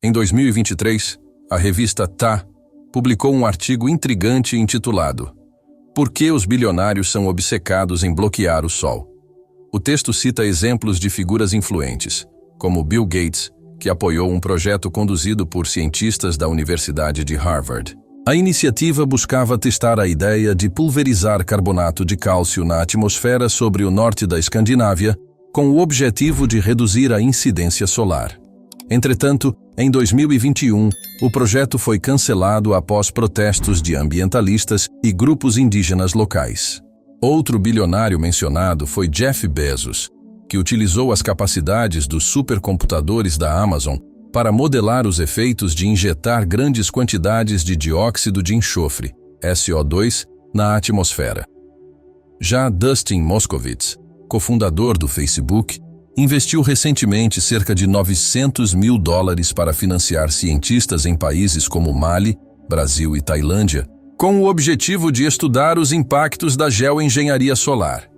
Em 2023, a revista Tá publicou um artigo intrigante intitulado "Por que os bilionários são obcecados em bloquear o Sol?". O texto cita exemplos de figuras influentes, como Bill Gates, que apoiou um projeto conduzido por cientistas da Universidade de Harvard. A iniciativa buscava testar a ideia de pulverizar carbonato de cálcio na atmosfera sobre o norte da Escandinávia, com o objetivo de reduzir a incidência solar. Entretanto, em 2021, o projeto foi cancelado após protestos de ambientalistas e grupos indígenas locais. Outro bilionário mencionado foi Jeff Bezos, que utilizou as capacidades dos supercomputadores da Amazon para modelar os efeitos de injetar grandes quantidades de dióxido de enxofre, SO2, na atmosfera. Já Dustin Moskovitz, cofundador do Facebook, investiu recentemente cerca de $900 mil para financiar cientistas em países como Mali, Brasil e Tailândia, com o objetivo de estudar os impactos da geoengenharia solar.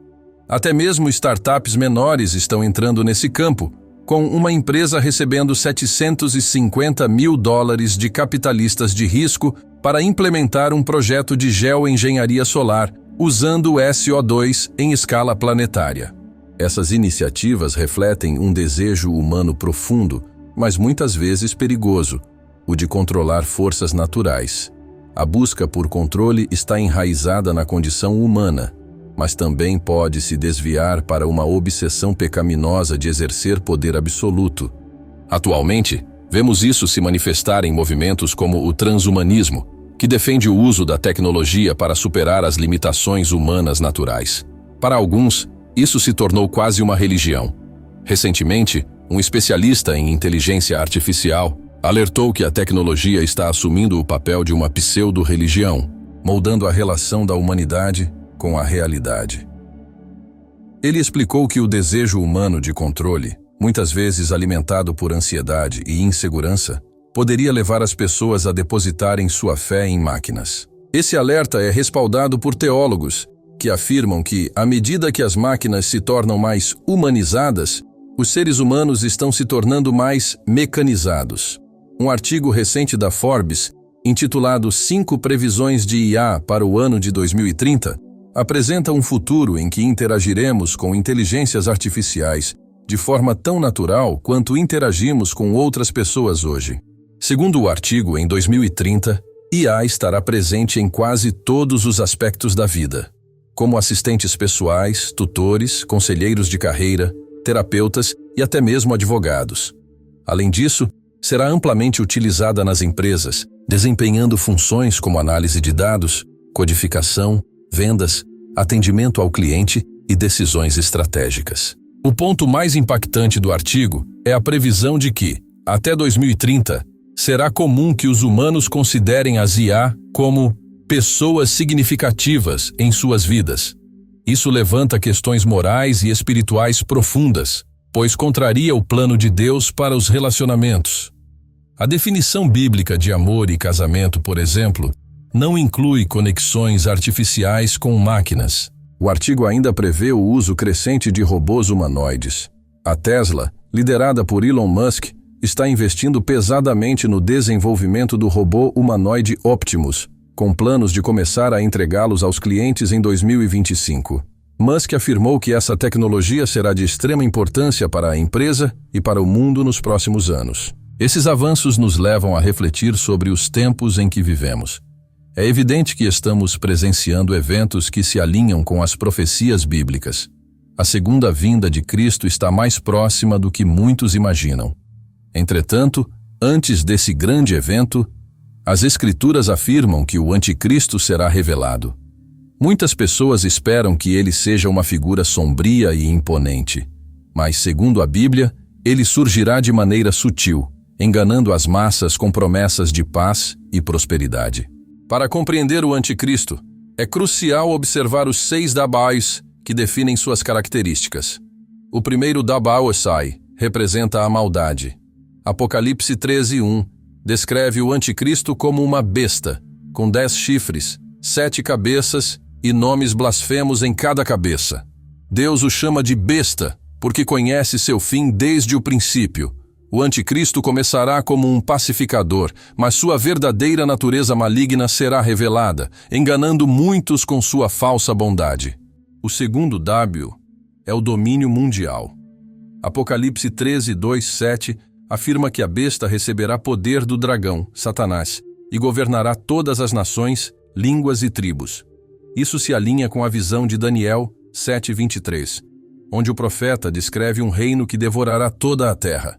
Até mesmo startups menores estão entrando nesse campo, com uma empresa recebendo $750 mil de capitalistas de risco para implementar um projeto de geoengenharia solar, usando o SO2 em escala planetária. Essas iniciativas refletem um desejo humano profundo, mas muitas vezes perigoso, o de controlar forças naturais. A busca por controle está enraizada na condição humana, mas também pode se desviar para uma obsessão pecaminosa de exercer poder absoluto. Atualmente, vemos isso se manifestar em movimentos como o transhumanismo, que defende o uso da tecnologia para superar as limitações humanas naturais. Para alguns, isso se tornou quase uma religião. Recentemente, um especialista em inteligência artificial alertou que a tecnologia está assumindo o papel de uma pseudo-religião, moldando a relação da humanidade com a realidade. Ele explicou que o desejo humano de controle, muitas vezes alimentado por ansiedade e insegurança, poderia levar as pessoas a depositarem sua fé em máquinas. Esse alerta é respaldado por teólogos, que afirmam que, à medida que as máquinas se tornam mais humanizadas, os seres humanos estão se tornando mais mecanizados. Um artigo recente da Forbes, intitulado 5 previsões de IA para o ano de 2030, apresenta um futuro em que interagiremos com inteligências artificiais de forma tão natural quanto interagimos com outras pessoas hoje. Segundo o artigo, em 2030, IA estará presente em quase todos os aspectos da vida, como assistentes pessoais, tutores, conselheiros de carreira, terapeutas e até mesmo advogados. Além disso, será amplamente utilizada nas empresas, desempenhando funções como análise de dados, codificação, vendas, atendimento ao cliente e decisões estratégicas. O ponto mais impactante do artigo é a previsão de que, até 2030, será comum que os humanos considerem as IA como pessoas significativas em suas vidas. Isso levanta questões morais e espirituais profundas, pois contraria o plano de Deus para os relacionamentos. A definição bíblica de amor e casamento, por exemplo, não inclui conexões artificiais com máquinas. O artigo ainda prevê o uso crescente de robôs humanoides. A Tesla, liderada por Elon Musk, está investindo pesadamente no desenvolvimento do robô humanoide Optimus, com planos de começar a entregá-los aos clientes em 2025. Musk afirmou que essa tecnologia será de extrema importância para a empresa e para o mundo nos próximos anos. Esses avanços nos levam a refletir sobre os tempos em que vivemos. É evidente que estamos presenciando eventos que se alinham com as profecias bíblicas. A segunda vinda de Cristo está mais próxima do que muitos imaginam. Entretanto, antes desse grande evento, as Escrituras afirmam que o Anticristo será revelado. Muitas pessoas esperam que ele seja uma figura sombria e imponente, mas, segundo a Bíblia, ele surgirá de maneira sutil, enganando as massas com promessas de paz e prosperidade. Para compreender o Anticristo, é crucial observar os 6 Dabais que definem suas características. O primeiro Dabao-Essai representa a maldade. Apocalipse 13:1 descreve o Anticristo como uma besta, com 10 chifres, 7 cabeças e nomes blasfemos em cada cabeça. Deus o chama de besta, porque conhece seu fim desde o princípio. O anticristo começará como um pacificador, mas sua verdadeira natureza maligna será revelada, enganando muitos com sua falsa bondade. O segundo W é o domínio mundial. Apocalipse 13, 2, 7 afirma que a besta receberá poder do dragão, Satanás, e governará todas as nações, línguas e tribos. Isso se alinha com a visão de Daniel 7:23, onde o profeta descreve um reino que devorará toda a terra.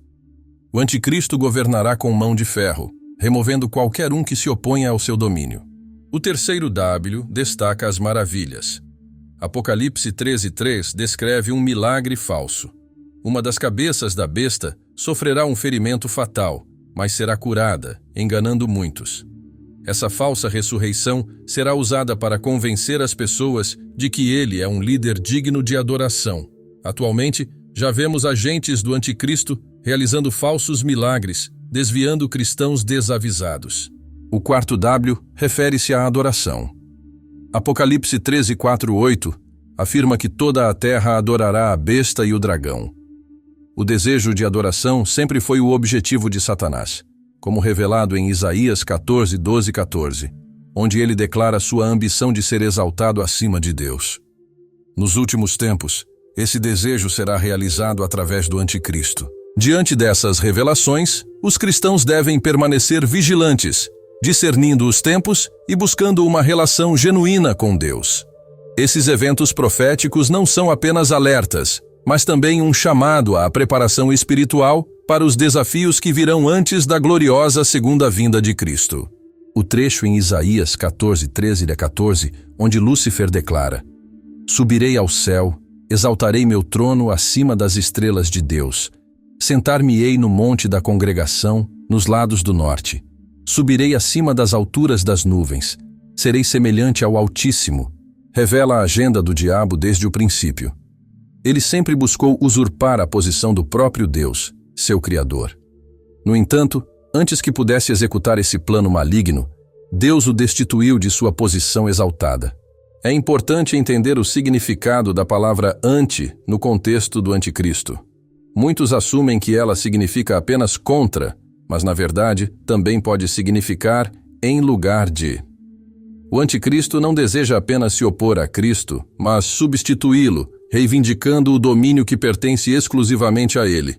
O anticristo governará com mão de ferro, removendo qualquer um que se oponha ao seu domínio. O terceiro W destaca as maravilhas. Apocalipse 13:3 descreve um milagre falso. Uma das cabeças da besta sofrerá um ferimento fatal, mas será curada, enganando muitos. Essa falsa ressurreição será usada para convencer as pessoas de que ele é um líder digno de adoração. Atualmente, já vemos agentes do anticristo realizando falsos milagres, desviando cristãos desavisados. O quarto W refere-se à adoração. Apocalipse 13, 4, 8 afirma que toda a terra adorará a besta e o dragão. O desejo de adoração sempre foi o objetivo de Satanás, como revelado em Isaías 14, 12, 14, onde ele declara sua ambição de ser exaltado acima de Deus. Nos últimos tempos, esse desejo será realizado através do anticristo. Diante dessas revelações, os cristãos devem permanecer vigilantes, discernindo os tempos e buscando uma relação genuína com Deus. Esses eventos proféticos não são apenas alertas, mas também um chamado à preparação espiritual para os desafios que virão antes da gloriosa segunda vinda de Cristo. O trecho em Isaías 14, 13 a 14, onde Lúcifer declara: "Subirei ao céu, exaltarei meu trono acima das estrelas de Deus. Sentar-me-ei no monte da congregação, nos lados do norte. Subirei acima das alturas das nuvens. Serei semelhante ao Altíssimo." Revela a agenda do diabo desde o princípio. Ele sempre buscou usurpar a posição do próprio Deus, seu Criador. No entanto, antes que pudesse executar esse plano maligno, Deus o destituiu de sua posição exaltada. É importante entender o significado da palavra anti no contexto do anticristo. Muitos assumem que ela significa apenas contra, mas na verdade também pode significar em lugar de. O anticristo não deseja apenas se opor a Cristo, mas substituí-lo, reivindicando o domínio que pertence exclusivamente a ele.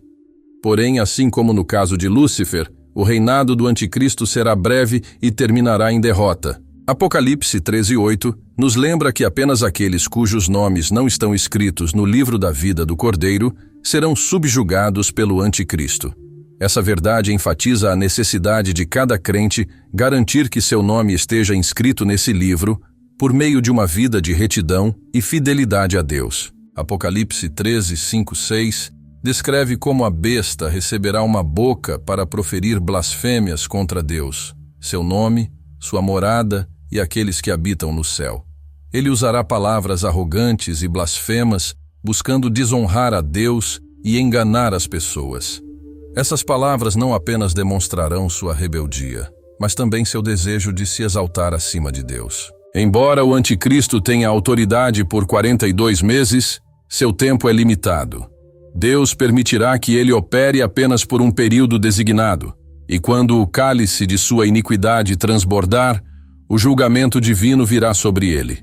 Porém, assim como no caso de Lúcifer, o reinado do anticristo será breve e terminará em derrota. Apocalipse 13:8 nos lembra que apenas aqueles cujos nomes não estão escritos no livro da vida do Cordeiro serão subjugados pelo anticristo. Essa verdade enfatiza a necessidade de cada crente garantir que seu nome esteja inscrito nesse livro por meio de uma vida de retidão e fidelidade a Deus. Apocalipse 13, 5, 6 descreve como a besta receberá uma boca para proferir blasfêmias contra Deus, seu nome, sua morada e aqueles que habitam no céu. Ele usará palavras arrogantes e blasfemas, buscando desonrar a Deus e enganar as pessoas. Essas palavras não apenas demonstrarão sua rebeldia, mas também seu desejo de se exaltar acima de Deus. Embora o anticristo tenha autoridade por 42 meses, seu tempo é limitado. Deus permitirá que ele opere apenas por um período designado, e quando o cálice de sua iniquidade transbordar, o julgamento divino virá sobre ele.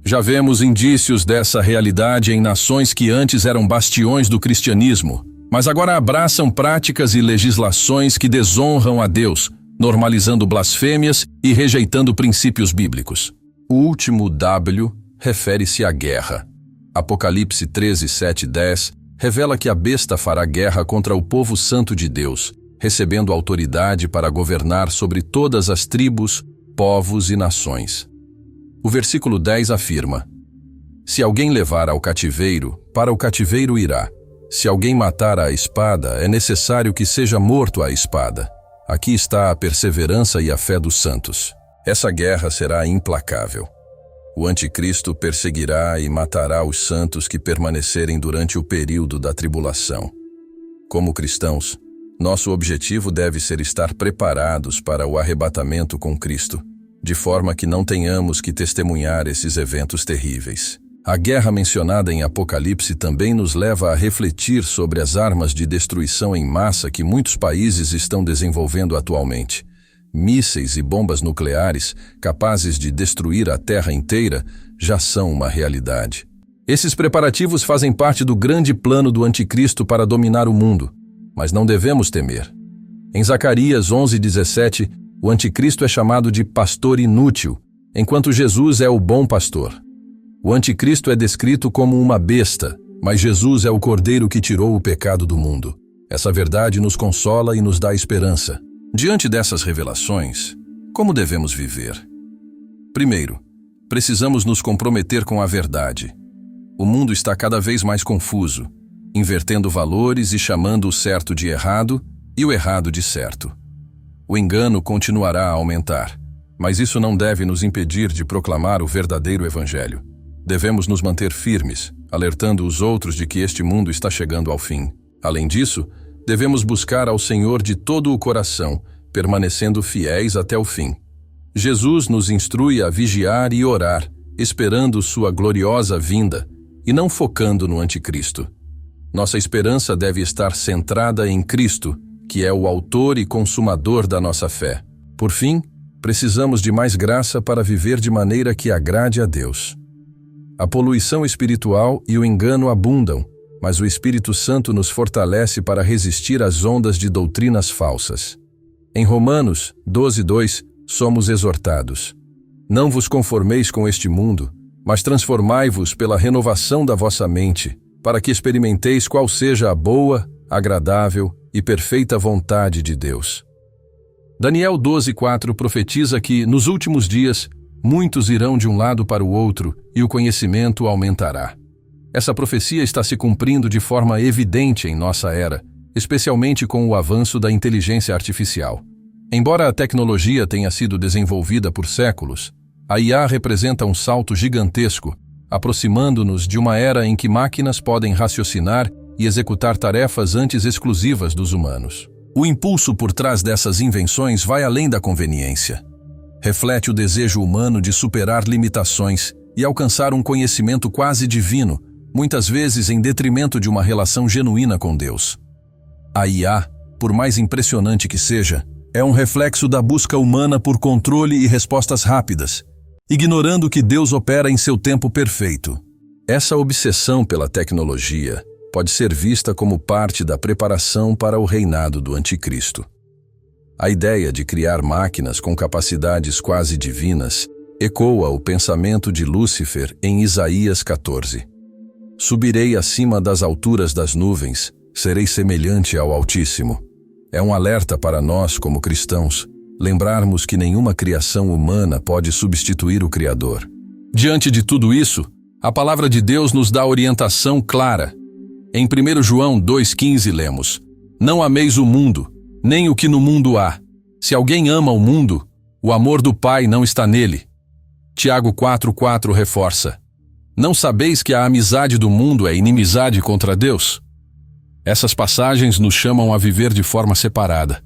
Já vemos indícios dessa realidade em nações que antes eram bastiões do cristianismo, mas agora abraçam práticas e legislações que desonram a Deus, normalizando blasfêmias e rejeitando princípios bíblicos. O último W refere-se à guerra. Apocalipse 13, 7, 10 revela que a besta fará guerra contra o povo santo de Deus, recebendo autoridade para governar sobre todas as tribos, povos e nações. O versículo 10 afirma: "Se alguém levar ao cativeiro, para o cativeiro irá. Se alguém matar à espada, é necessário que seja morto à espada. Aqui está a perseverança e a fé dos santos." Essa guerra será implacável. O anticristo perseguirá e matará os santos que permanecerem durante o período da tribulação. Como cristãos, nosso objetivo deve ser estar preparados para o arrebatamento com Cristo, de forma que não tenhamos que testemunhar esses eventos terríveis. A guerra mencionada em Apocalipse também nos leva a refletir sobre as armas de destruição em massa que muitos países estão desenvolvendo atualmente. Mísseis e bombas nucleares capazes de destruir a Terra inteira já são uma realidade. Esses preparativos fazem parte do grande plano do Anticristo para dominar o mundo, mas não devemos temer. Em Zacarias 11:17, o Anticristo é chamado de pastor inútil, enquanto Jesus é o bom pastor. O Anticristo é descrito como uma besta, mas Jesus é o Cordeiro que tirou o pecado do mundo. Essa verdade nos consola e nos dá esperança. Diante dessas revelações, como devemos viver? Primeiro, precisamos nos comprometer com a verdade. O mundo está cada vez mais confuso, invertendo valores e chamando o certo de errado e o errado de certo. O engano continuará a aumentar, mas isso não deve nos impedir de proclamar o verdadeiro evangelho. Devemos nos manter firmes, alertando os outros de que este mundo está chegando ao fim. Além disso, devemos buscar ao Senhor de todo o coração, permanecendo fiéis até o fim. Jesus nos instrui a vigiar e orar, esperando sua gloriosa vinda, e não focando no Anticristo. Nossa esperança deve estar centrada em Cristo, que é o autor e consumador da nossa fé. Por fim, precisamos de mais graça para viver de maneira que agrade a Deus. A poluição espiritual e o engano abundam, mas o Espírito Santo nos fortalece para resistir às ondas de doutrinas falsas. Em Romanos 12:2, somos exortados: não vos conformeis com este mundo, mas transformai-vos pela renovação da vossa mente, para que experimenteis qual seja a boa, agradável e perfeita vontade de Deus. Daniel 12:4 profetiza que, nos últimos dias, muitos irão de um lado para o outro e o conhecimento aumentará. Essa profecia está se cumprindo de forma evidente em nossa era, especialmente com o avanço da inteligência artificial. Embora a tecnologia tenha sido desenvolvida por séculos, a IA representa um salto gigantesco, aproximando-nos de uma era em que máquinas podem raciocinar e executar tarefas antes exclusivas dos humanos. O impulso por trás dessas invenções vai além da conveniência. Reflete o desejo humano de superar limitações e alcançar um conhecimento quase divino, muitas vezes em detrimento de uma relação genuína com Deus. A IA, por mais impressionante que seja, é um reflexo da busca humana por controle e respostas rápidas, ignorando que Deus opera em seu tempo perfeito. Essa obsessão pela tecnologia pode ser vista como parte da preparação para o reinado do Anticristo. A ideia de criar máquinas com capacidades quase divinas ecoa o pensamento de Lúcifer em Isaías 14. Subirei acima das alturas das nuvens, serei semelhante ao Altíssimo. É um alerta para nós, como cristãos, lembrarmos que nenhuma criação humana pode substituir o Criador. Diante de tudo isso, a palavra de Deus nos dá orientação clara. Em 1 João 2,15 lemos: não ameis o mundo, nem o que no mundo há. Se alguém ama o mundo, o amor do Pai não está nele. Tiago 4,4 reforça: não sabeis que a amizade do mundo é inimizade contra Deus? Essas passagens nos chamam a viver de forma separada,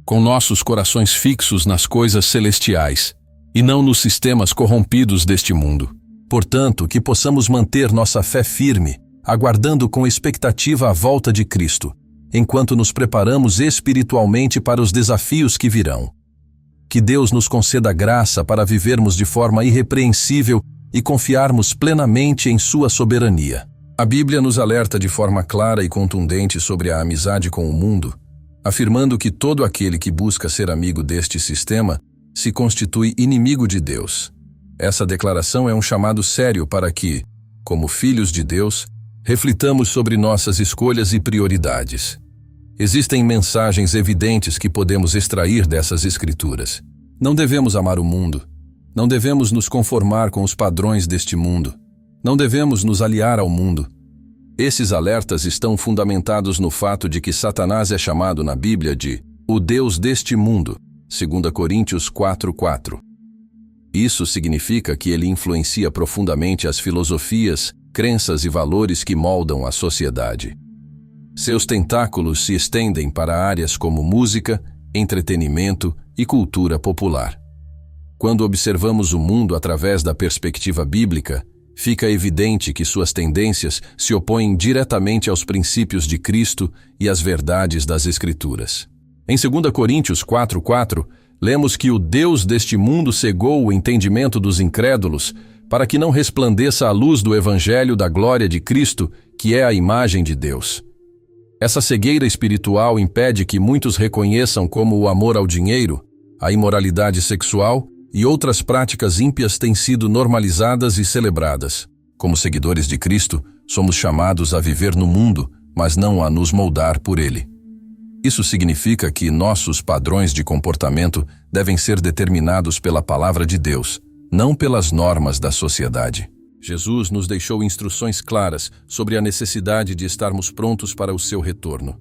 com nossos corações fixos nas coisas celestiais, e não nos sistemas corrompidos deste mundo. Portanto, que possamos manter nossa fé firme, aguardando com expectativa a volta de Cristo, enquanto nos preparamos espiritualmente para os desafios que virão. Que Deus nos conceda graça para vivermos de forma irrepreensível e confiarmos plenamente em sua soberania. A Bíblia nos alerta de forma clara e contundente sobre a amizade com o mundo, afirmando que todo aquele que busca ser amigo deste sistema se constitui inimigo de Deus. Essa declaração é um chamado sério para que, como filhos de Deus, reflitamos sobre nossas escolhas e prioridades. Existem mensagens evidentes que podemos extrair dessas escrituras. Não devemos amar o mundo. Não devemos nos conformar com os padrões deste mundo. Não devemos nos aliar ao mundo. Esses alertas estão fundamentados no fato de que Satanás é chamado na Bíblia de o Deus deste mundo, 2 Coríntios 4,4. Isso significa que ele influencia profundamente as filosofias, crenças e valores que moldam a sociedade. Seus tentáculos se estendem para áreas como música, entretenimento e cultura popular. Quando observamos o mundo através da perspectiva bíblica, fica evidente que suas tendências se opõem diretamente aos princípios de Cristo e às verdades das Escrituras. Em 2 Coríntios 4:4, lemos que o Deus deste mundo cegou o entendimento dos incrédulos para que não resplandeça a luz do Evangelho da glória de Cristo, que é a imagem de Deus. Essa cegueira espiritual impede que muitos reconheçam como o amor ao dinheiro, a imoralidade sexual e outras práticas ímpias têm sido normalizadas e celebradas. Como seguidores de Cristo, somos chamados a viver no mundo, mas não a nos moldar por ele. Isso significa que nossos padrões de comportamento devem ser determinados pela palavra de Deus, não pelas normas da sociedade. Jesus nos deixou instruções claras sobre a necessidade de estarmos prontos para o seu retorno.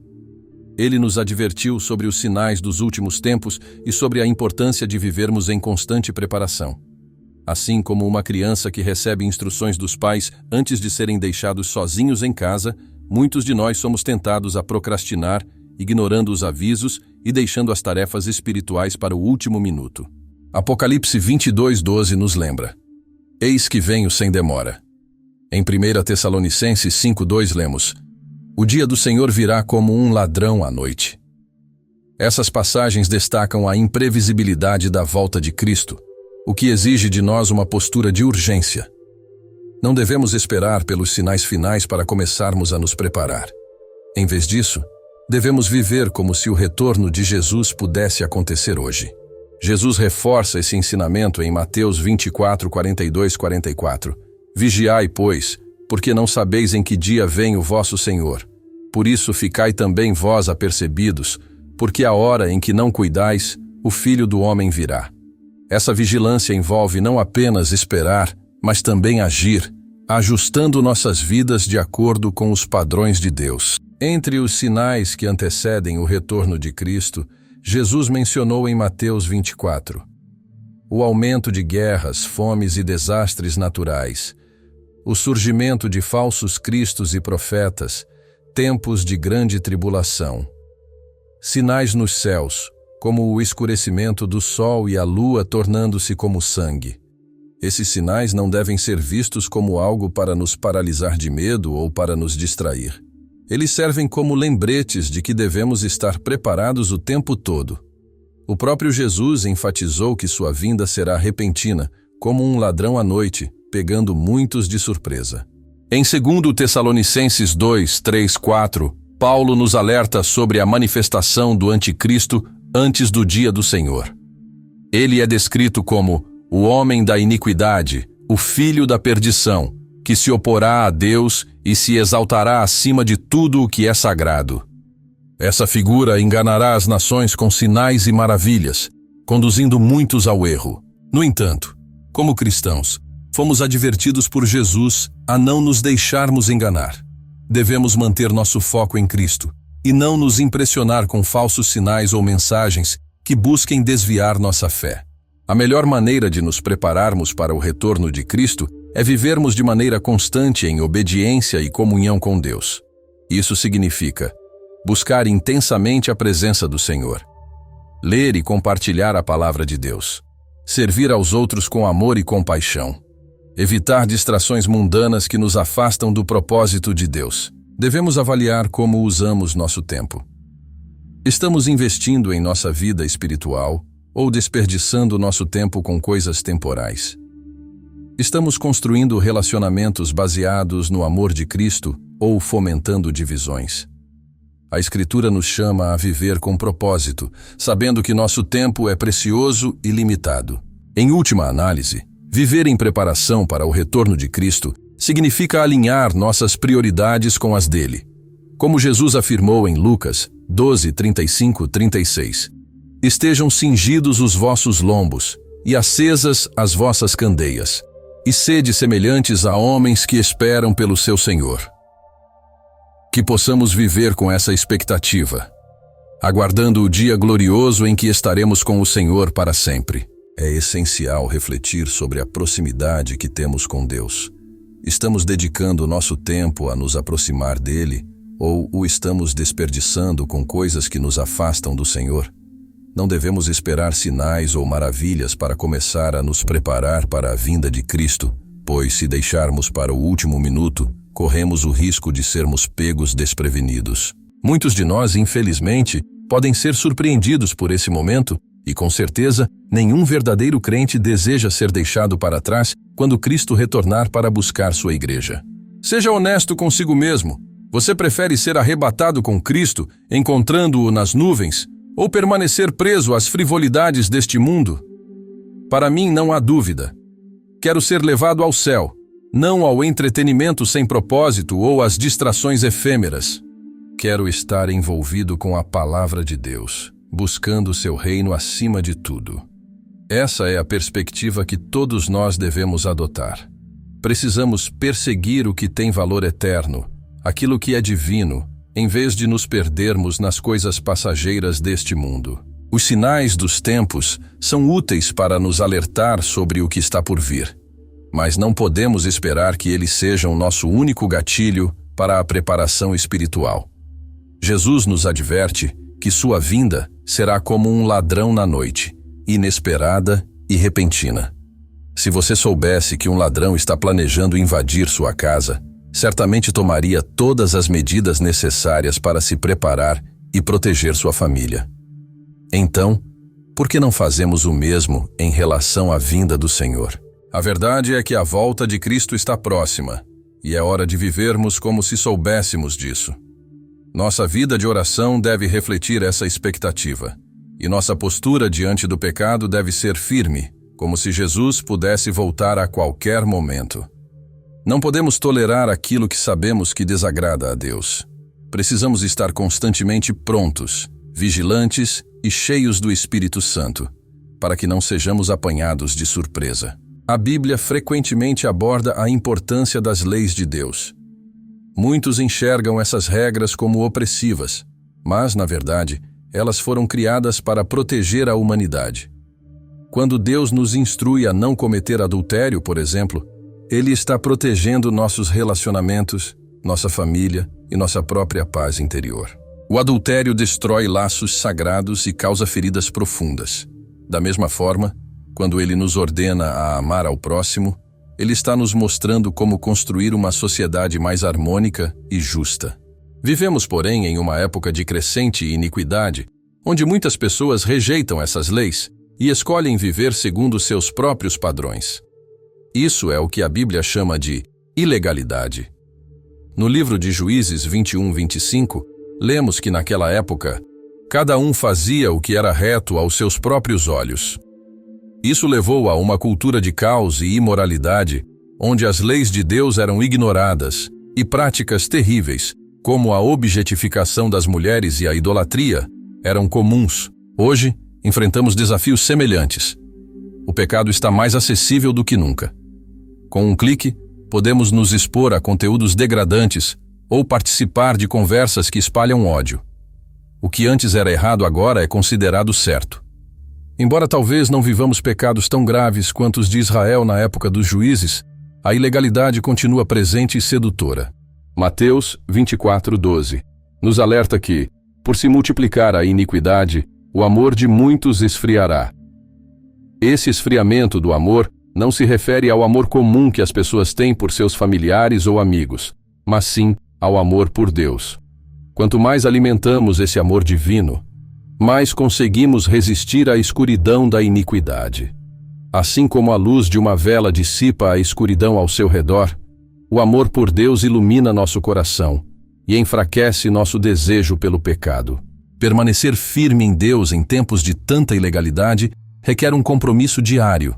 Ele nos advertiu sobre os sinais dos últimos tempos e sobre a importância de vivermos em constante preparação. Assim como uma criança que recebe instruções dos pais antes de serem deixados sozinhos em casa, muitos de nós somos tentados a procrastinar, ignorando os avisos e deixando as tarefas espirituais para o último minuto. Apocalipse 22:12 nos lembra: Eis que venho sem demora. Em 1 Tessalonicenses 5:2 lemos: O dia do Senhor virá como um ladrão à noite. Essas passagens destacam a imprevisibilidade da volta de Cristo, o que exige de nós uma postura de urgência. Não devemos esperar pelos sinais finais para começarmos a nos preparar. Em vez disso, devemos viver como se o retorno de Jesus pudesse acontecer hoje. Jesus reforça esse ensinamento em Mateus 24:42-44. Vigiai, pois, porque não sabeis em que dia vem o vosso Senhor. Por isso ficai também vós apercebidos, porque a hora em que não cuidais, o Filho do Homem virá. Essa vigilância envolve não apenas esperar, mas também agir, ajustando nossas vidas de acordo com os padrões de Deus. Entre os sinais que antecedem o retorno de Cristo, Jesus mencionou em Mateus 24: o aumento de guerras, fomes e desastres naturais, o surgimento de falsos cristos e profetas, tempos de grande tribulação. Sinais nos céus, como o escurecimento do sol e a lua tornando-se como sangue. Esses sinais não devem ser vistos como algo para nos paralisar de medo ou para nos distrair. Eles servem como lembretes de que devemos estar preparados o tempo todo. O próprio Jesus enfatizou que sua vinda será repentina, como um ladrão à noite, pegando muitos de surpresa. Em 2 Tessalonicenses 2:3-4, Paulo nos alerta sobre a manifestação do anticristo antes do dia do Senhor. Ele é descrito como o homem da iniquidade, o filho da perdição, que se oporá a Deus e se exaltará acima de tudo o que é sagrado. Essa figura enganará as nações com sinais e maravilhas, conduzindo muitos ao erro. No entanto, como cristãos, fomos advertidos por Jesus a não nos deixarmos enganar. Devemos manter nosso foco em Cristo e não nos impressionar com falsos sinais ou mensagens que busquem desviar nossa fé. A melhor maneira de nos prepararmos para o retorno de Cristo é vivermos de maneira constante em obediência e comunhão com Deus. Isso significa buscar intensamente a presença do Senhor, ler e compartilhar a palavra de Deus, servir aos outros com amor e compaixão, evitar distrações mundanas que nos afastam do propósito de Deus. Devemos avaliar como usamos nosso tempo. Estamos investindo em nossa vida espiritual ou desperdiçando nosso tempo com coisas temporais? Estamos construindo relacionamentos baseados no amor de Cristo ou fomentando divisões? A Escritura nos chama a viver com propósito, sabendo que nosso tempo é precioso e limitado. Em última análise, viver em preparação para o retorno de Cristo significa alinhar nossas prioridades com as dele. Como Jesus afirmou em Lucas 12:35-36, estejam cingidos os vossos lombos e acesas as vossas candeias, e sede semelhantes a homens que esperam pelo seu Senhor. Que possamos viver com essa expectativa, aguardando o dia glorioso em que estaremos com o Senhor para sempre. É essencial refletir sobre a proximidade que temos com Deus. Estamos dedicando nosso tempo a nos aproximar dele, ou o estamos desperdiçando com coisas que nos afastam do Senhor? Não devemos esperar sinais ou maravilhas para começar a nos preparar para a vinda de Cristo, pois se deixarmos para o último minuto, corremos o risco de sermos pegos desprevenidos. Muitos de nós, infelizmente, podem ser surpreendidos por esse momento e, com certeza, nenhum verdadeiro crente deseja ser deixado para trás quando Cristo retornar para buscar sua igreja. Seja honesto consigo mesmo. Você prefere ser arrebatado com Cristo, encontrando-o nas nuvens, ou permanecer preso às frivolidades deste mundo? Para mim não há dúvida. Quero ser levado ao céu, não ao entretenimento sem propósito ou às distrações efêmeras. Quero estar envolvido com a palavra de Deus, buscando seu reino acima de tudo. Essa é a perspectiva que todos nós devemos adotar. Precisamos perseguir o que tem valor eterno, aquilo que é divino, em vez de nos perdermos nas coisas passageiras deste mundo. Os sinais dos tempos são úteis para nos alertar sobre o que está por vir, mas não podemos esperar que eles sejam nosso único gatilho para a preparação espiritual. Jesus nos adverte que sua vinda será como um ladrão na noite, inesperada e repentina. Se você soubesse que um ladrão está planejando invadir sua casa, certamente tomaria todas as medidas necessárias para se preparar e proteger sua família. Então, por que não fazemos o mesmo em relação à vinda do Senhor? A verdade é que a volta de Cristo está próxima, e é hora de vivermos como se soubéssemos disso. Nossa vida de oração deve refletir essa expectativa, e nossa postura diante do pecado deve ser firme, como se Jesus pudesse voltar a qualquer momento. Não podemos tolerar aquilo que sabemos que desagrada a Deus. Precisamos estar constantemente prontos, vigilantes e cheios do Espírito Santo, para que não sejamos apanhados de surpresa. A Bíblia frequentemente aborda a importância das leis de Deus. Muitos enxergam essas regras como opressivas, mas, na verdade, elas foram criadas para proteger a humanidade. Quando Deus nos instrui a não cometer adultério, por exemplo, Ele está protegendo nossos relacionamentos, nossa família e nossa própria paz interior. O adultério destrói laços sagrados e causa feridas profundas. Da mesma forma, quando Ele nos ordena a amar ao próximo, Ele está nos mostrando como construir uma sociedade mais harmônica e justa. Vivemos, porém, em uma época de crescente iniquidade, onde muitas pessoas rejeitam essas leis e escolhem viver segundo seus próprios padrões. Isso é o que a Bíblia chama de ilegalidade. No livro de Juízes 21:25, lemos que naquela época, cada um fazia o que era reto aos seus próprios olhos. Isso levou a uma cultura de caos e imoralidade, onde as leis de Deus eram ignoradas e práticas terríveis, como a objetificação das mulheres e a idolatria, eram comuns. Hoje, enfrentamos desafios semelhantes. O pecado está mais acessível do que nunca. Com um clique, podemos nos expor a conteúdos degradantes ou participar de conversas que espalham ódio. O que antes era errado agora é considerado certo. Embora talvez não vivamos pecados tão graves quanto os de Israel na época dos juízes, a ilegalidade continua presente e sedutora. Mateus 24:12 nos alerta que, por se multiplicar a iniquidade, o amor de muitos esfriará. Esse esfriamento do amor não se refere ao amor comum que as pessoas têm por seus familiares ou amigos, mas sim ao amor por Deus. Quanto mais alimentamos esse amor divino, mais conseguimos resistir à escuridão da iniquidade. Assim como a luz de uma vela dissipa a escuridão ao seu redor, o amor por Deus ilumina nosso coração e enfraquece nosso desejo pelo pecado. Permanecer firme em Deus em tempos de tanta ilegalidade requer um compromisso diário.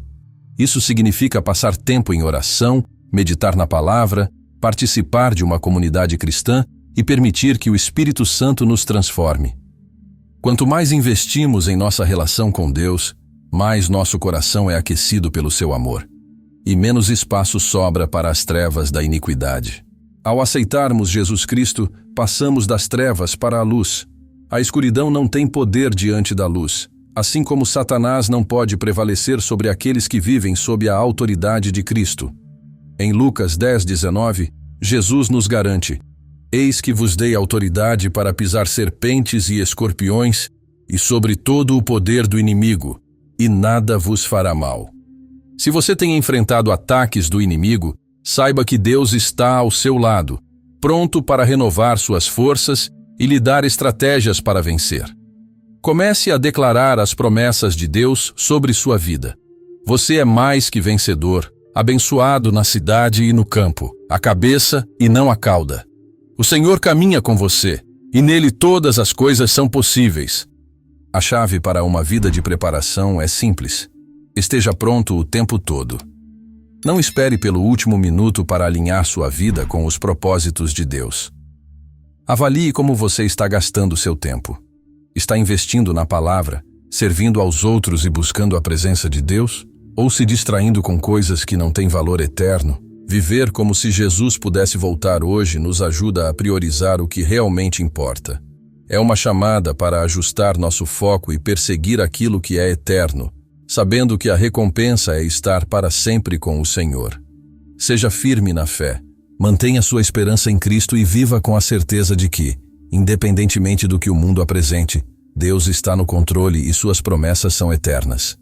Isso significa passar tempo em oração, meditar na palavra, participar de uma comunidade cristã e permitir que o Espírito Santo nos transforme. Quanto mais investimos em nossa relação com Deus, mais nosso coração é aquecido pelo seu amor, e menos espaço sobra para as trevas da iniquidade. Ao aceitarmos Jesus Cristo, passamos das trevas para a luz. A escuridão não tem poder diante da luz, assim como Satanás não pode prevalecer sobre aqueles que vivem sob a autoridade de Cristo. Em Lucas 10:19, Jesus nos garante: Eis que vos dei autoridade para pisar serpentes e escorpiões e sobre todo o poder do inimigo, e nada vos fará mal. Se você tem enfrentado ataques do inimigo, saiba que Deus está ao seu lado, pronto para renovar suas forças e lhe dar estratégias para vencer. Comece a declarar as promessas de Deus sobre sua vida. Você é mais que vencedor, abençoado na cidade e no campo, a cabeça e não a cauda. O Senhor caminha com você, e nele todas as coisas são possíveis. A chave para uma vida de preparação é simples. Esteja pronto o tempo todo. Não espere pelo último minuto para alinhar sua vida com os propósitos de Deus. Avalie como você está gastando seu tempo. Está investindo na palavra, servindo aos outros e buscando a presença de Deus? Ou se distraindo com coisas que não têm valor eterno? Viver como se Jesus pudesse voltar hoje nos ajuda a priorizar o que realmente importa. É uma chamada para ajustar nosso foco e perseguir aquilo que é eterno, sabendo que a recompensa é estar para sempre com o Senhor. Seja firme na fé, mantenha sua esperança em Cristo e viva com a certeza de que, independentemente do que o mundo apresente, Deus está no controle e suas promessas são eternas.